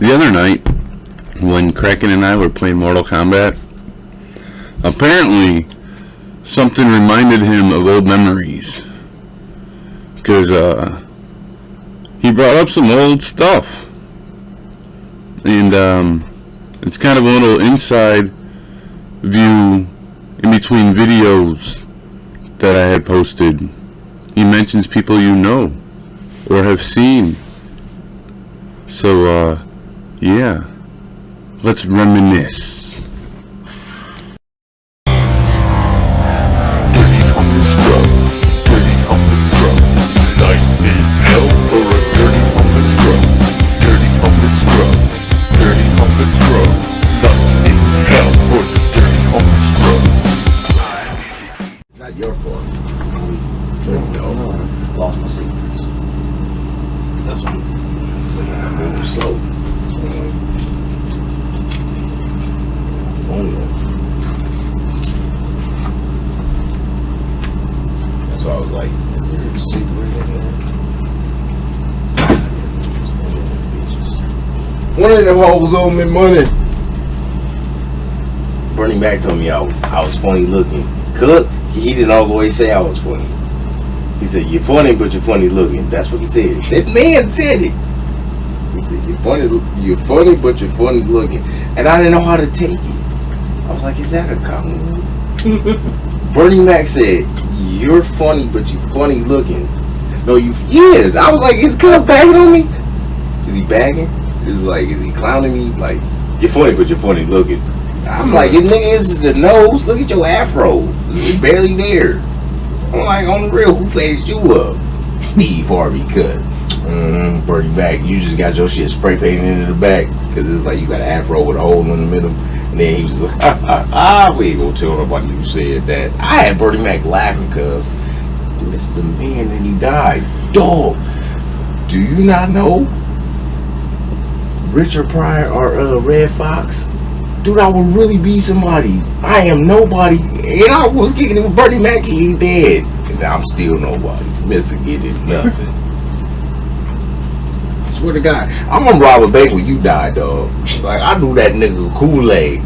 The other night, when Crackin and I were playing Mortal Kombat, apparently something reminded him of old memories. Because he brought up some old stuff. And it's kind of a little inside view in between videos that I had posted. He mentions people you know or have seen. So, yeah. Let's reminisce. Your fault. No, lost my secrets. That's what I'm saying. I'm moving slow. That's why I was like, is there a secret in there? One of them hoes owed me money. Bernie Mac told me I was funny looking. Cook. He didn't all the way say I was funny. He said, you're funny, but you're funny looking. That's what he said. That man said it. He said, you're funny, but you're funny looking. And I didn't know how to take it. I was like, is that a compliment? Bernie Mac said, you're funny, but you're funny looking. No, yeah. I was like, is Cuz bagging on me? Is he bagging? Is he clowning me? Like, you're funny, but you're funny looking. I'm like, this nigga is the nose. Look at your afro. It's barely there. I'm like, on the real, who faded you up? Steve Harvey cut. Bernie Mac, you just got your shit spray painted into the back. Because it's like you got an afro with a hole in the middle. And then he was like, we ain't gonna tell nobody you said that. I had Bernie Mac laughing because it's the man that he died. Dog, do you not know Richard Pryor or Red Fox? Dude, I would really be somebody. I am nobody. And I was kicking it with Bernie Mac. He dead. And I'm still nobody. Mr. Get It, nothing. I swear to God. I'm gonna rob a bank when you die, dog. Like, I knew that nigga Kool-Aid.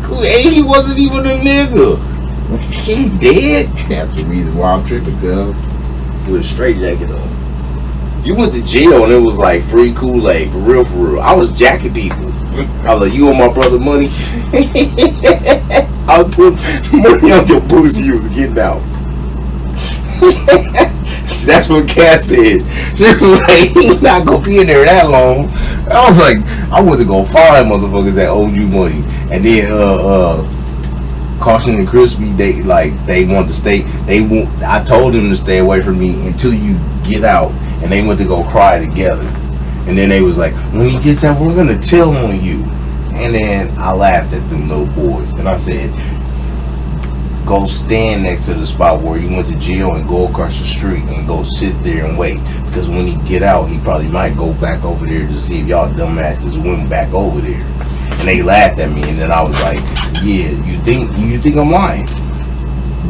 He wasn't even a nigga. He dead? That's the reason why I'm tripping, cuz. With a straight jacket on. You went to jail and it was like free Kool-Aid. For real, for real. I was jacking people. I was like, you owe my brother money? I would put money on your pussy you was getting out. That's what Kat said. She was like, he's not gonna be in there that long. I was like, I wasn't gonna find motherfuckers that owed you money. And then Caution and Crispy, they wanted to stay. I told them to stay away from me until you get out. And they went to go cry together. And then they was like, when he gets out, we're gonna tell on you. And then I laughed at them little boys. And I said, go stand next to the spot where he went to jail and go across the street and go sit there and wait. Because when he get out, he probably might go back over there to see if y'all dumbasses went back over there. And they laughed at me. And then I was like, yeah, you think I'm lying?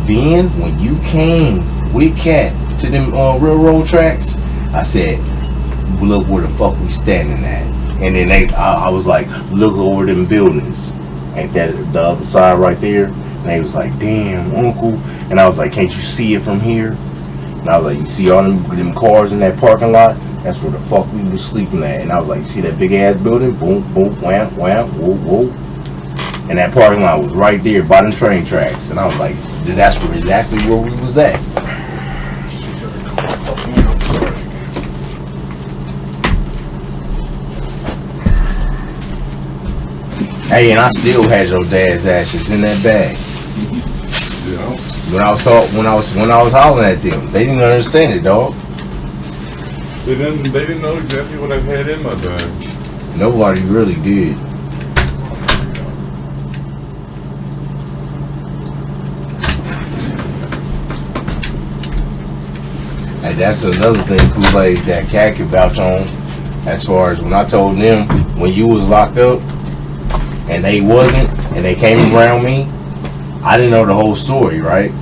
Then when you came with Cat to them railroad tracks, I said, look where the fuck we standing at. And then I was like, look over them buildings. Ain't that the other side right there? And they was like, damn, uncle. And I was like, can't you see it from here? And I was like, you see all them cars in that parking lot? That's where the fuck we was sleeping at. And I was like, see that big ass building? Boom, boom, wham, wham, whoa, whoa. And that parking lot was right there by them train tracks. And I was like, that's exactly where we was at. Hey, and I still had your dad's ashes in that bag. Yeah. When I was hollering at them, they didn't understand it, dog. They didn't know exactly what I had in my bag. Nobody really did. Hey, that's another thing, Kool-Aid, that Cat can vouch on. As far as when I told them when you was locked up and they wasn't, and they came around me, I didn't know the whole story, right?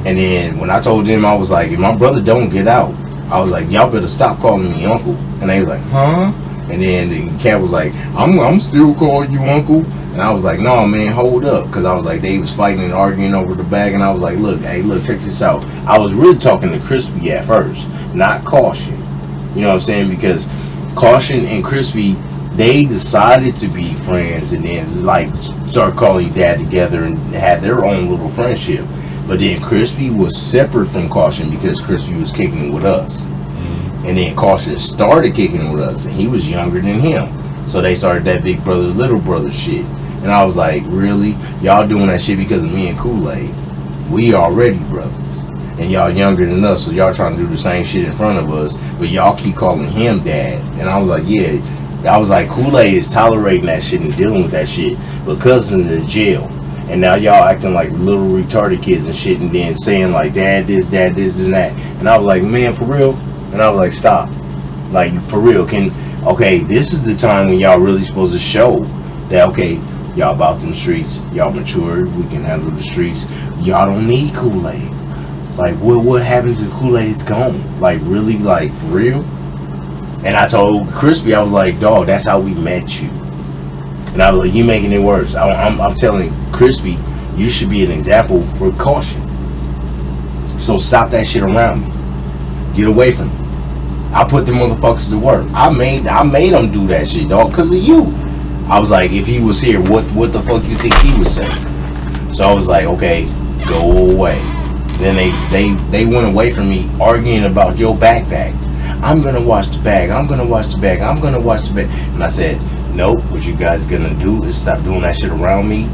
And then when I told them, I was like, if my brother don't get out, I was like, y'all better stop calling me uncle. And they was like, huh? And then the cat was like, I'm still calling you uncle. And I was like, no, man, hold up. Because I was like, they was fighting and arguing over the bag. And I was like, look, check this out. I was really talking to Crispy at first, not Caution. You know what I'm saying? Because Caution and Crispy, they decided to be friends and then like start calling dad together and had their own little friendship. But then Crispy was separate from Caution because Crispy was kicking it with us. And then Caution started kicking it with us, and he was younger than him. So they started that big brother, little brother shit. And I was like, really? Y'all doing that shit because of me and Kool-Aid? We already brothers. And y'all younger than us, so y'all trying to do the same shit in front of us, but y'all keep calling him dad. And I was like, yeah. I was like, Kool-Aid is tolerating that shit and dealing with that shit, but cousin is in jail. And now y'all acting like little retarded kids and shit, and then saying like, dad this, and that. And I was like, man, for real? And I was like, stop. Like, for real, okay, this is the time when y'all really supposed to show that, okay, y'all about them streets, y'all matured, we can handle the streets. Y'all don't need Kool-Aid. Like, what happens if Kool-Aid's gone? Like, really, like, for real? And I told Crispy, I was like, dog, that's how we met you. And I was like, you making it worse. I'm telling Crispy, you should be an example for Caution. So stop that shit around me. Get away from me. I put them motherfuckers to work. I made them do that shit, dog, because of you. I was like, if he was here, what the fuck you think he would say? So I was like, okay, go away. Then they went away from me arguing about your backpack. I'm gonna wash the bag. I'm gonna wash the bag. I'm gonna wash the bag. And I said, nope. What you guys gonna do is stop doing that shit around me.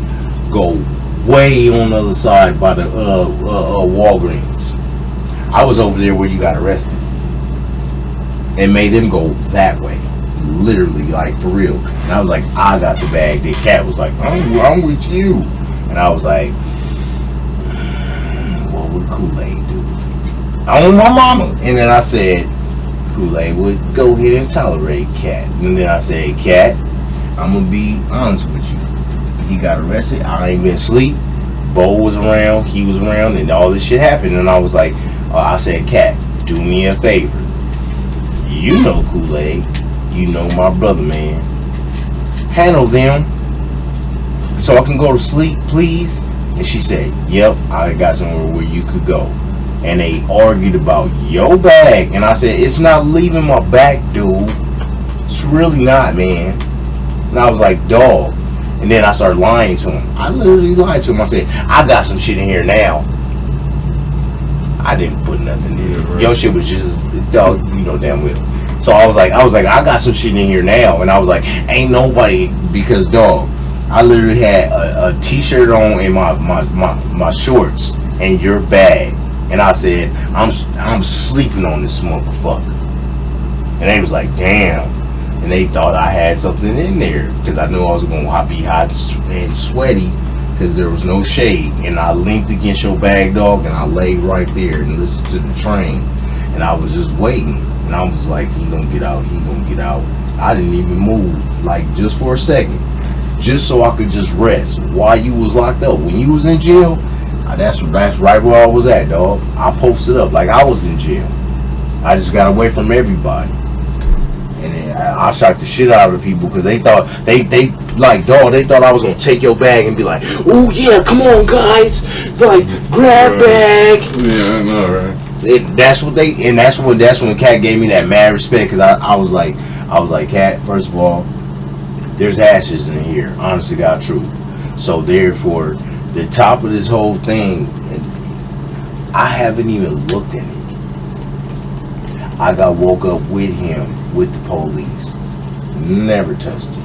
Go way on the other side by the Walgreens. I was over there where you got arrested, and made them go that way, literally, like for real. And I was like, I got the bag. The cat was like, I'm with you, and I was like, what would Kool-Aid do? I want my mama. And then I said, Kool-Aid would go ahead and tolerate Cat. And then I said, Cat, I'm gonna be honest with you. He got arrested. I ain't been asleep. Bo was around. He was around, and all this shit happened. And I was like, I said, Cat, do me a favor. You know Kool-Aid. You know my brother, man. Handle them so I can go to sleep, please. And she said, yep, I got somewhere where you could go. And they argued about your bag. And I said, it's not leaving my back, dude. It's really not, man. And I was like, dog. And then I started lying to him. I literally lied to him. I said, I got some shit in here now. I didn't put nothing in it. Your shit was just, dog, you know damn well. So I was like, I got some shit in here now. And I was like, ain't nobody, because dog, I literally had a t-shirt on and my shorts and your bag. And I said, I'm sleeping on this motherfucker. And they was like, damn. And they thought I had something in there because I knew I was going to be hot and sweaty because there was no shade. And I leaned against your bag, dog, and I laid right there and listened to the train. And I was just waiting. And I was like, he gonna get out, he gonna get out. I didn't even move, like just for a second. Just so I could just rest while you was locked up. When you was in jail, that's right where I was at, dog. I posted up like I was in jail. I just got away from everybody. And then I shocked the shit out of the people because they thought, they like, dog, they thought I was going to take your bag and be like, oh yeah, come on guys, like, grab bag. Yeah, I know, right? That's when Cat gave me that mad respect because I was like, Cat, first of all, there's ashes in here, honest to God truth. So therefore, the top of this whole thing, I haven't even looked at it. I got woke up with him, with the police. Never touched it.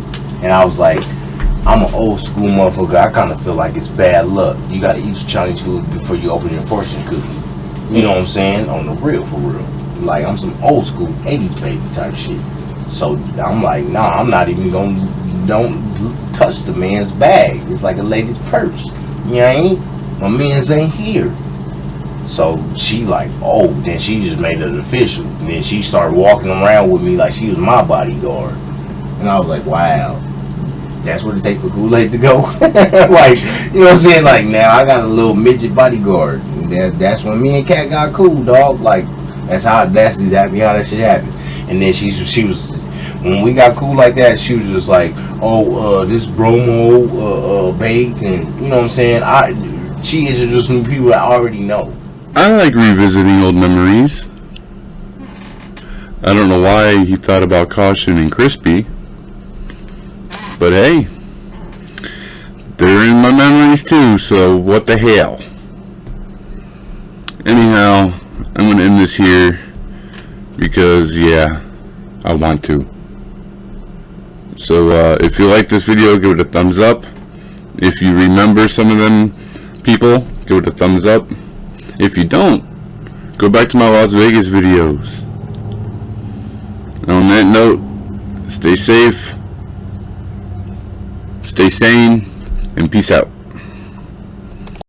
And I was like, I'm an old school motherfucker. I kind of feel like it's bad luck. You got to eat your Chinese food before you open your fortune cookie. You know what I'm saying? On the real, for real. Like, I'm some old school 80s baby type shit. So I'm like, nah, I'm not even don't touch the man's bag. It's like a lady's purse. You know what I mean? My man's ain't here. So she like, oh, then she just made it official. And then she started walking around with me like she was my bodyguard. And I was like, wow, that's what it takes for Kool-Aid to go. Like, you know what I'm saying? Like, now I got a little midget bodyguard. And that's when me and Cat got cool, dog. Like, that's exactly how that shit happened. And then she was, When we got cool like that, she was just like, "Oh, this bromo baits," and you know what I'm saying. She introduced me to people I already know. I like revisiting old memories. I don't know why he thought about Caution and Crispy, but hey, they're in my memories too, so what the hell. Anyhow, I'm going to end this here because, yeah, I want to. So, if you like this video, give it a thumbs up. If you remember some of them people, give it a thumbs up. If you don't, go back to my Las Vegas videos. On that note, stay safe, stay sane, and peace out.